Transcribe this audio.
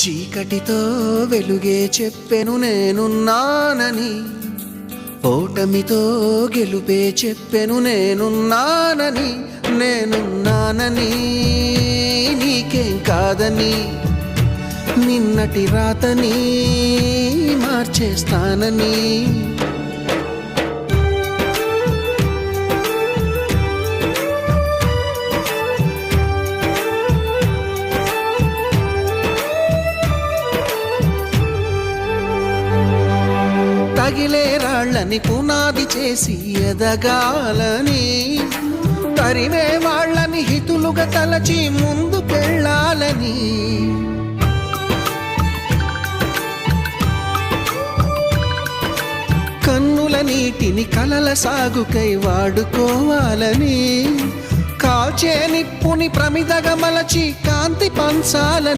చీకటితో వెలుగే చెప్పెను నేనున్నానని, ఓటమితో గెలుపే చెప్పెను నేనున్నానని. నేనున్నానని నీకేం కాదని, నిన్నటి రాతని మార్చేస్తానని. తగిలే రాళ్ళని పునాది చేసి ఎదగాలని, తరిమే వాళ్ళని హితులుగా తలచి ముందుకెళ్ళాలని. కన్నుల నీటిని కలల సాగుకై వాడుకోవాలని, కాల్చే నిప్పుని ప్రమిదగా మలచి కాంతి పంచాలని.